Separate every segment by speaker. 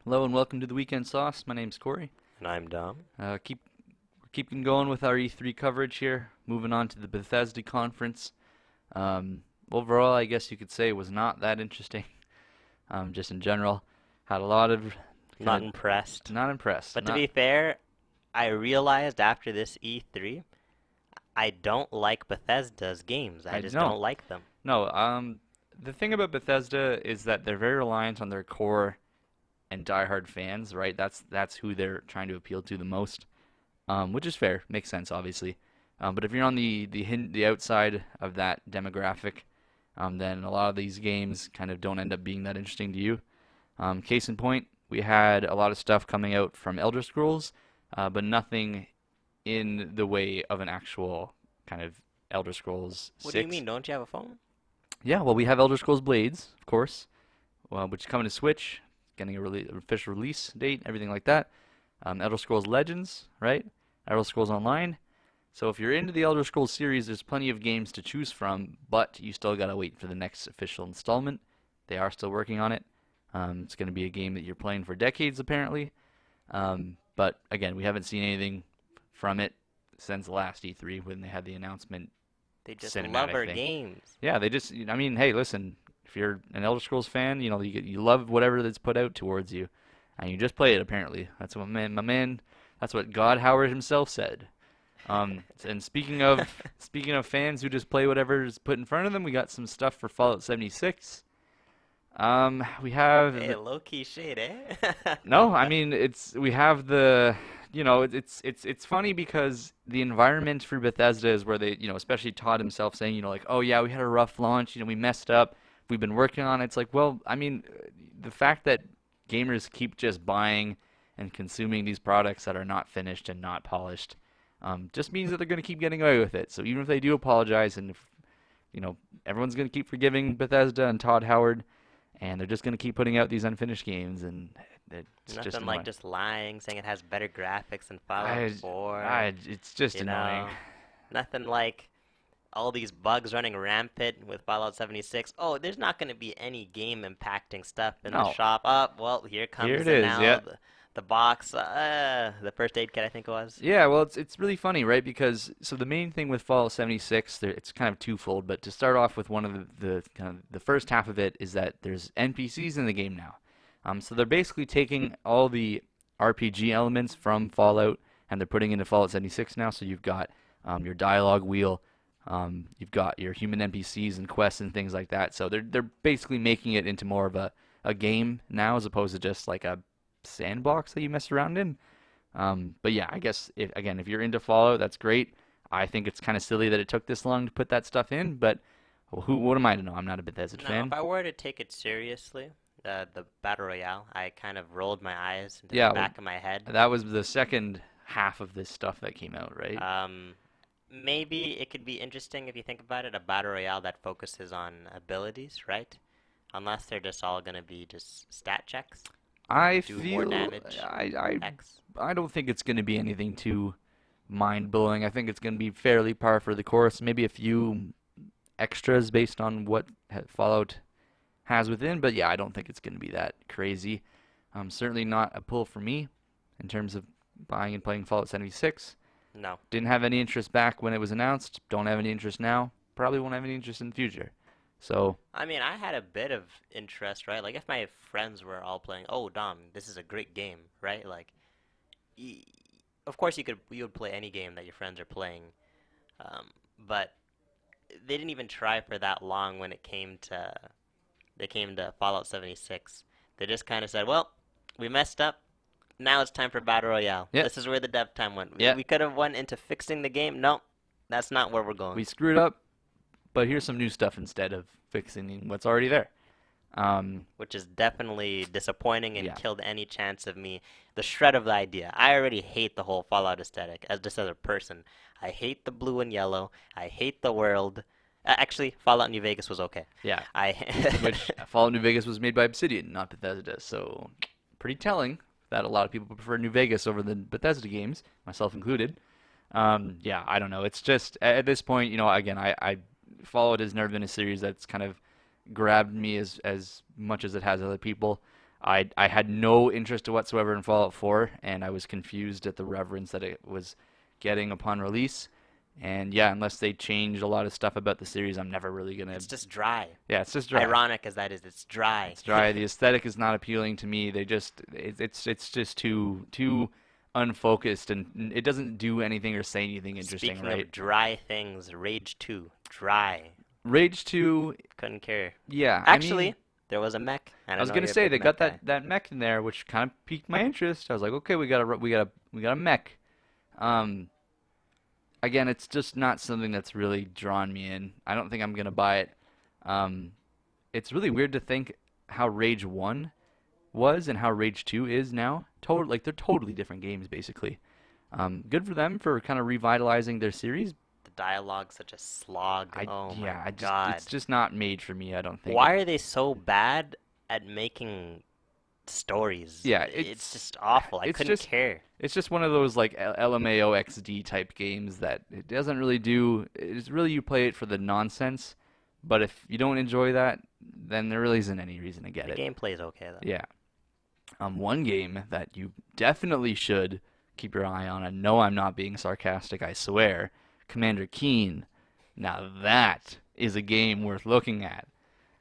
Speaker 1: Hello and welcome to the Weekend Sauce. My name's Corey.
Speaker 2: And I'm Dom.
Speaker 1: We're keeping going with our E3 coverage here. Moving on to the Bethesda conference. Overall, I guess you could say it was not that interesting. Just in general, had a lot of
Speaker 2: Not
Speaker 1: kind
Speaker 2: impressed.
Speaker 1: of not impressed.
Speaker 2: But to
Speaker 1: Not
Speaker 2: be fair, I realized after this E3, I don't like Bethesda's games. I
Speaker 1: I
Speaker 2: just
Speaker 1: don't.
Speaker 2: don't like them.
Speaker 1: No. The thing about Bethesda is that they're very reliant on their core and diehard fans, right? That's who they're trying to appeal to the most. Which is fair, makes sense, obviously. But if you're on the outside of that demographic, then a lot of these games kind of don't end up being that interesting to you. Case in point, we had a lot of stuff coming out from Elder Scrolls, but nothing in the way of an actual kind of Elder Scrolls
Speaker 2: What do you
Speaker 1: 6.
Speaker 2: mean? Don't you have a phone?
Speaker 1: Yeah, well, we have Elder Scrolls Blades, of course, which is coming to Switch, getting official release date, everything like that. Elder Scrolls Legends, right? Elder Scrolls Online. So if you're into the Elder Scrolls series, there's plenty of games to choose from, but you still gotta wait for the next official installment. They are still working on it. It's going to be a game that you're playing for decades, apparently. But again, we haven't seen anything from it since last E3 when they had the announcement
Speaker 2: They just love
Speaker 1: cinematic
Speaker 2: our
Speaker 1: thing.
Speaker 2: games.
Speaker 1: Yeah, I mean, hey, listen, if you're an Elder Scrolls fan, you love whatever that's put out towards you, and you just play it. Apparently, that's what my man, that's what God Howard himself said. And speaking of fans who just play whatever's put in front of them, we got some stuff for Fallout 76. We have
Speaker 2: Hey, low-key shade, eh?
Speaker 1: no, I mean we have the it's funny because the environment for Bethesda is where they especially Todd himself saying like, oh yeah, we had a rough launch, we messed up, we've been working on it. It's like, well, I mean, the fact that gamers keep just buying and consuming these products that are not finished and not polished, just means that they're going to keep getting away with it. So even if they do apologize, and if everyone's going to keep forgiving Bethesda and Todd Howard, and they're just going to keep putting out these unfinished games, and it's just
Speaker 2: Nothing like
Speaker 1: annoying.
Speaker 2: just lying, saying it has better graphics than Fallout
Speaker 1: I,
Speaker 2: 4.
Speaker 1: it's just
Speaker 2: You
Speaker 1: annoying.
Speaker 2: know, nothing like all these bugs running rampant with Fallout 76. Oh, there's not going to be any game impacting stuff in the
Speaker 1: No,
Speaker 2: shop. Oh, well, here
Speaker 1: here
Speaker 2: comes
Speaker 1: it
Speaker 2: the
Speaker 1: is.
Speaker 2: now
Speaker 1: Yeah,
Speaker 2: the box, the first aid kit, I think it was.
Speaker 1: yeah. Well, it's really funny, right? Because so the main thing with Fallout 76, it's kind of twofold. But to start off with, one of the kind of the first half of it is that there's NPCs in the game now. So they're basically taking all the RPG elements from Fallout and they're putting into Fallout 76 now. So you've got your dialogue wheel, you've got your human NPCs and quests and things like that. So they're basically making it into more of a game now as opposed to just like a sandbox that you mess around in. But yeah, I guess if you're into Fallout, that's great. I think it's kind of silly that it took this long to put that stuff in, but what am I to know? I'm not a Bethesda
Speaker 2: Now, if
Speaker 1: fan.
Speaker 2: I were to take it seriously, the battle royale, I kind of rolled my eyes into the
Speaker 1: Yeah,
Speaker 2: back of my head.
Speaker 1: that was the second half of this stuff that came out, right?
Speaker 2: Um, Maybe it could be interesting if you think about it, a battle royale that focuses on abilities, right? Unless they're just all gonna be just stat checks,
Speaker 1: I
Speaker 2: do more
Speaker 1: feel
Speaker 2: damage, X.
Speaker 1: I don't think it's going to be anything too mind blowing. I think it's going to be fairly par for the course. Maybe a few extras based on what Fallout has within, but yeah, I don't think it's going to be that crazy. Certainly not a pull for me in terms of buying and playing Fallout 76.
Speaker 2: No.
Speaker 1: Didn't have any interest back when it was announced. Don't have any interest now. Probably won't have any interest in the future. So,
Speaker 2: I mean, I had a bit of interest, right? Like, if my friends were all playing, oh, Dom, this is a great game, right? Like, y of course you would play any game that your friends are playing, but they didn't even try for that long when they came to Fallout 76. They just kind of said, well, we messed up. Now it's time for Battle Royale.
Speaker 1: yeah,
Speaker 2: This is where the dev time went.
Speaker 1: yeah,
Speaker 2: We could have went into fixing the game. No, that's not where we're
Speaker 1: we
Speaker 2: going.
Speaker 1: screwed up, but here's some new stuff instead of fixing what's already there.
Speaker 2: Which is definitely disappointing and
Speaker 1: Yeah,
Speaker 2: killed any chance of me. The shred of the idea. I already hate the whole Fallout aesthetic as just as a person. I hate the blue and yellow. I hate the world. Actually, Fallout New Vegas was okay.
Speaker 1: yeah.
Speaker 2: I
Speaker 1: Which Fallout New Vegas was made by Obsidian, not Bethesda. So pretty telling that a lot of people prefer New Vegas over the Bethesda games, myself included. Yeah, I don't know. It's just at this point, again, I Fallout has never been a series that's kind of grabbed me as much as it has other people. I had no interest whatsoever in Fallout 4, and I was confused at the reverence that it was getting upon release. And yeah, unless they change a lot of stuff about the series, I'm never really gonna.
Speaker 2: It's just dry.
Speaker 1: Yeah, it's just dry.
Speaker 2: Ironic as that is, it's dry.
Speaker 1: It's dry. The aesthetic is not appealing to me. It's just too unfocused, and it doesn't do anything or say anything interesting,
Speaker 2: Speaking
Speaker 1: right?
Speaker 2: of dry things, Rage 2, dry.
Speaker 1: Rage 2,
Speaker 2: Couldn't care.
Speaker 1: yeah. I mean,
Speaker 2: Actually, there was a mech.
Speaker 1: I
Speaker 2: I
Speaker 1: was
Speaker 2: know
Speaker 1: gonna
Speaker 2: you're a
Speaker 1: say
Speaker 2: big
Speaker 1: they
Speaker 2: mech
Speaker 1: got
Speaker 2: guy.
Speaker 1: that mech in there, which kind of piqued my interest. I was like, okay, we got a mech. Um, Again, it's just not something that's really drawn me in. I don't think I'm gonna buy it. Um, it's really weird to think how Rage 1 was and how Rage 2 is now. Like they're totally different games basically. Good for them for kind of revitalizing their series.
Speaker 2: The dialogue's such a slog. Oh my
Speaker 1: Yeah,
Speaker 2: god.
Speaker 1: it's just not made for me, I don't think.
Speaker 2: Why are they so bad at making stories?
Speaker 1: Yeah,
Speaker 2: It's just awful. I
Speaker 1: it's
Speaker 2: couldn't
Speaker 1: just
Speaker 2: care.
Speaker 1: it's just one of those like LMAO XD type games that it doesn't really do. It's really you play it for the nonsense, but if you don't enjoy that, then there really isn't any reason to get
Speaker 2: The
Speaker 1: it.
Speaker 2: gameplay's okay though.
Speaker 1: Yeah. One game that you definitely should keep your eye on, and no, I'm not being sarcastic, I swear, Commander Keen. Now that is a game worth looking at.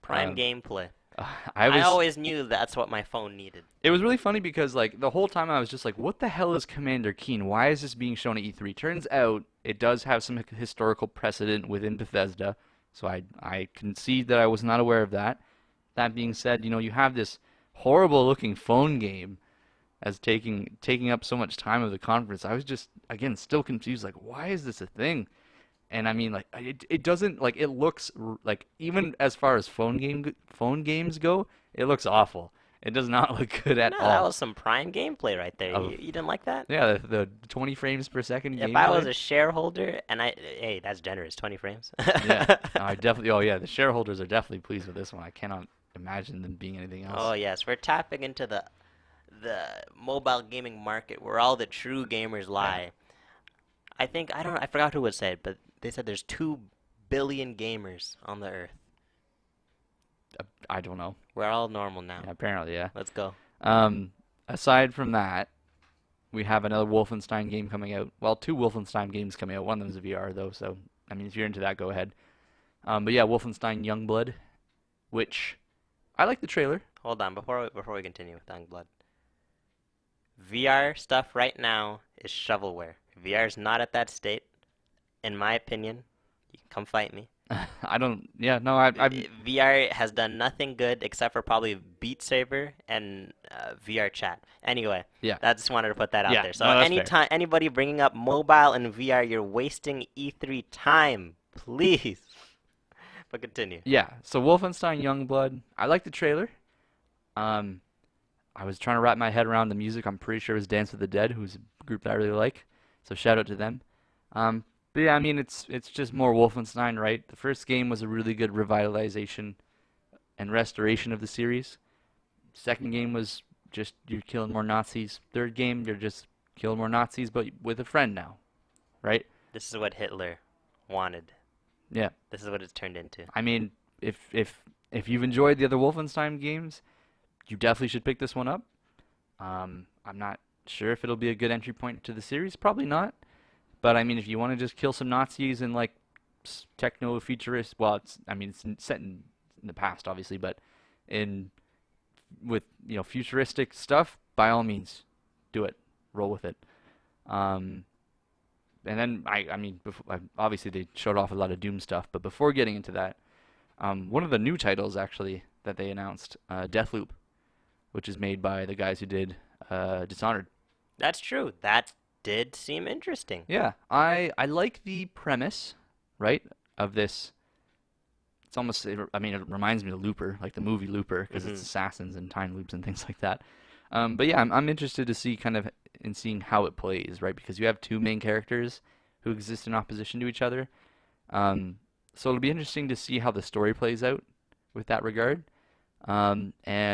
Speaker 2: Prime
Speaker 1: Um,
Speaker 2: gameplay.
Speaker 1: I
Speaker 2: I
Speaker 1: was
Speaker 2: always knew that's what my phone needed.
Speaker 1: It was really funny because like the whole time I was just like, what the hell is Commander Keen? Why is this being shown at E3? Turns out it does have some historical precedent within Bethesda, so I concede that I was not aware of that. That being said, you have this horrible looking phone game as taking up so much time of the conference. I was just again still confused, like why is this a thing? And I mean, like it doesn't like it looks like even as far as phone games go, it looks awful. It does not look good at
Speaker 2: No, that
Speaker 1: all.
Speaker 2: was some prime gameplay right there.
Speaker 1: Oh,
Speaker 2: You didn't like that?
Speaker 1: yeah, the 20 frames per second
Speaker 2: If I was
Speaker 1: gameplay.
Speaker 2: a shareholder and hey, that's generous, 20 frames.
Speaker 1: Yeah, I definitely. Oh yeah, the shareholders are definitely pleased with this one. I cannot imagine them being anything
Speaker 2: Oh
Speaker 1: else.
Speaker 2: yes, we're tapping into the mobile gaming market where all the true gamers
Speaker 1: Yeah,
Speaker 2: lie. I forgot who would say it, but they said there's 2 billion gamers on the earth.
Speaker 1: I don't know.
Speaker 2: We're all normal now.
Speaker 1: Yeah, apparently, yeah.
Speaker 2: Let's go.
Speaker 1: Um, Aside from that, we have another Wolfenstein game coming out. Well, two Wolfenstein games coming out. One of them's a VR though, so I mean, if you're into that, go ahead. But yeah, Wolfenstein Youngblood, which I like the trailer.
Speaker 2: Hold on, before we continue with Youngblood. VR stuff right now is shovelware. VR is not at that state, in my opinion. You can come fight me.
Speaker 1: I don't. Yeah, no, I'm.
Speaker 2: VR has done nothing good except for probably Beat Saber and VR chat. Anyway,
Speaker 1: Yeah,
Speaker 2: I just wanted to put that out
Speaker 1: yeah.
Speaker 2: there. So
Speaker 1: No, that's fair.
Speaker 2: anytime anybody bringing up mobile and VR, you're wasting E3 time, please. But continue.
Speaker 1: Yeah. So Wolfenstein Youngblood. I like the trailer. Um, I was trying to wrap my head around the music. I'm pretty sure it was Dance with the Dead, who's a group that I really like. So shout out to them. But yeah, I mean it's just more Wolfenstein, right? The first game was a really good revitalization and restoration of the series. Second game was just you're killing more Nazis. Third game, you're just killing more Nazis, but with a friend now, right?
Speaker 2: This is what Hitler wanted.
Speaker 1: Yeah.
Speaker 2: This is what it's turned into.
Speaker 1: I mean, if you've enjoyed the other Wolfenstein games, you definitely should pick this one up. I'm not sure if it'll be a good entry point to the series. Probably not. But I mean, if you want to just kill some Nazis and like techno futurist, well, it's set in the past, obviously, but in with futuristic stuff, by all means, do it. Roll with it. Um, and then I mean, obviously they showed off a lot of Doom stuff, but before getting into that, one of the new titles actually that they announced, Deathloop, which is made by the guys who did Dishonored.
Speaker 2: That's true. That did seem interesting.
Speaker 1: Yeah, I like the premise, right, of this. It's almost, I mean, it reminds me of Looper, like the movie Looper, because it's
Speaker 2: Hmm.
Speaker 1: assassins and time loops and things like that. But yeah, I'm interested to see kind of in seeing how it plays, right? Because you have two main characters who exist in opposition to each other. So it'll be interesting to see how the story plays out with that regard. And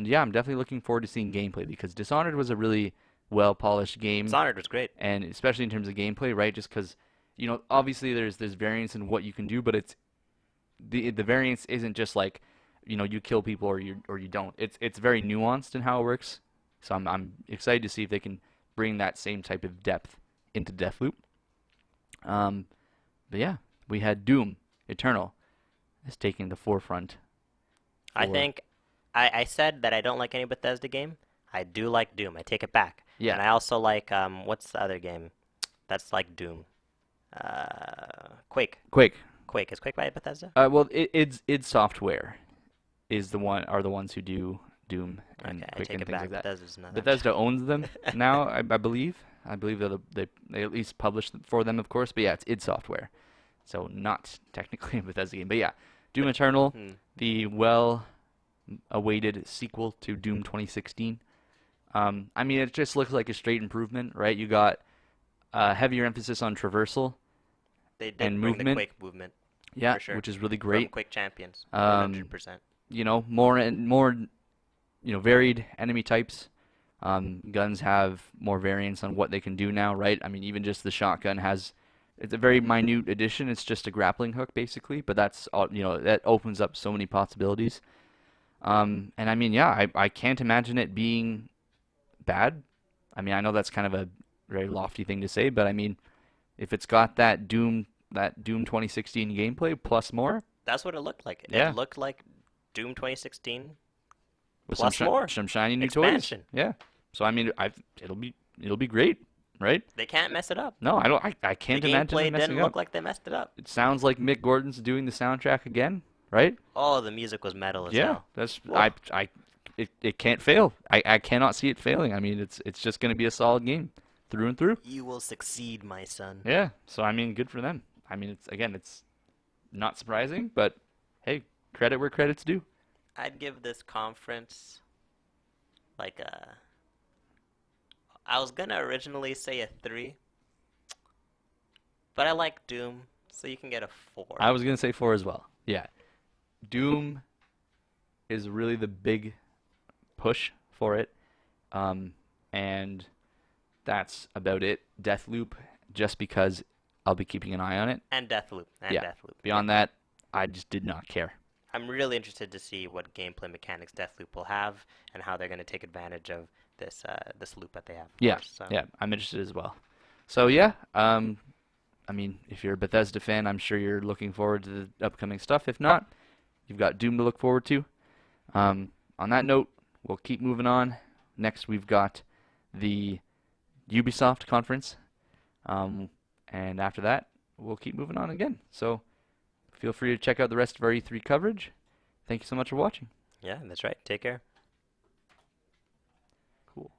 Speaker 1: yeah, I'm definitely looking forward to seeing gameplay because Dishonored was a really well polished game,
Speaker 2: Dishonored was great.
Speaker 1: and especially in terms of gameplay, right? Just because obviously there's variance in what you can do, but it's the variance isn't just like you kill people or you don't. It's very nuanced in how it works. So I'm excited to see if they can bring that same type of depth into Deathloop. Um, but yeah, we had Doom Eternal is taking the forefront
Speaker 2: I
Speaker 1: for
Speaker 2: think I said that I don't like any Bethesda game. I do like Doom. I take it back.
Speaker 1: yeah,
Speaker 2: And I also like what's the other game that's like Doom? Quake.
Speaker 1: Quake.
Speaker 2: Quake. Is Quake by Bethesda?
Speaker 1: Well, id Software is the ones who do Doom
Speaker 2: Okay,
Speaker 1: and
Speaker 2: I
Speaker 1: Quake
Speaker 2: take
Speaker 1: and
Speaker 2: it
Speaker 1: things like
Speaker 2: back.
Speaker 1: that.
Speaker 2: Bethesda's nothing.
Speaker 1: Bethesda owns them now, I believe. I believe they at least publish for them, of course. But yeah, it's id Software, so not technically a Bethesda game. But yeah, Doom
Speaker 2: But
Speaker 1: Eternal,
Speaker 2: hmm,
Speaker 1: the well-awaited sequel to Doom 2016. I mean, it just looks like a straight improvement, right? You got heavier emphasis on traversal
Speaker 2: they
Speaker 1: and
Speaker 2: did bring the
Speaker 1: movement,
Speaker 2: Quake movement
Speaker 1: yeah,
Speaker 2: for sure
Speaker 1: which is really
Speaker 2: from
Speaker 1: great.
Speaker 2: Quake Champions,
Speaker 1: Um,
Speaker 2: 100%.
Speaker 1: more and more, varied enemy types. Guns have more variance on what they can do now, right? I mean, even just the shotgun has, it's a very minute addition. It's just a grappling hook, basically, but that's all, that opens up so many possibilities. And I mean, yeah, I can't imagine it being bad. I mean, I know that's kind of a very lofty thing to say, but I mean, if it's got that Doom 2016 gameplay plus more,
Speaker 2: That's what it looked like. It
Speaker 1: yeah,
Speaker 2: looked like Doom 2016
Speaker 1: with some
Speaker 2: plus more
Speaker 1: some shiny new toys,
Speaker 2: expansion.
Speaker 1: yeah. So I mean, it'll be great, right?
Speaker 2: They can't mess it up.
Speaker 1: No, I don't. I
Speaker 2: The
Speaker 1: can't imagine them
Speaker 2: gameplay
Speaker 1: messing
Speaker 2: didn't
Speaker 1: up.
Speaker 2: look like they messed it up.
Speaker 1: It sounds like Mick Gordon's doing the soundtrack again, right?
Speaker 2: Oh, the music was metal as
Speaker 1: Yeah,
Speaker 2: hell.
Speaker 1: that's
Speaker 2: Whoa.
Speaker 1: it can't fail. I cannot see it failing. I mean, it's just going to be a solid game through and through.
Speaker 2: You will succeed, my son.
Speaker 1: Yeah. So I mean, good for them. I mean, it's not surprising, but hey, credit where credit's due.
Speaker 2: I'd give this conference like a. I was gonna originally say a 3, but I like Doom, so you can get a 4.
Speaker 1: I was going to say 4 as well. Yeah. Doom is really the big push for it. Um, and that's about it. Deathloop, just because I'll be keeping an eye on it.
Speaker 2: And Deathloop. And
Speaker 1: Yeah.
Speaker 2: Deathloop. Yeah.
Speaker 1: Beyond that, I just did not care.
Speaker 2: I'm really interested to see what gameplay mechanics Deathloop will have and how they're going to take advantage of this loop that they have. Of
Speaker 1: Yeah,
Speaker 2: course, so.
Speaker 1: yeah, I'm interested as well. So yeah, I mean, if you're a Bethesda fan, I'm sure you're looking forward to the upcoming stuff. If not, you've got Doom to look forward to. On that note, we'll keep moving on. Next, we've got the Ubisoft conference, and after that, we'll keep moving on again. So feel free to check out the rest of our E3 coverage. Thank you so much for watching.
Speaker 2: Yeah, that's right. Take care.
Speaker 1: Cool.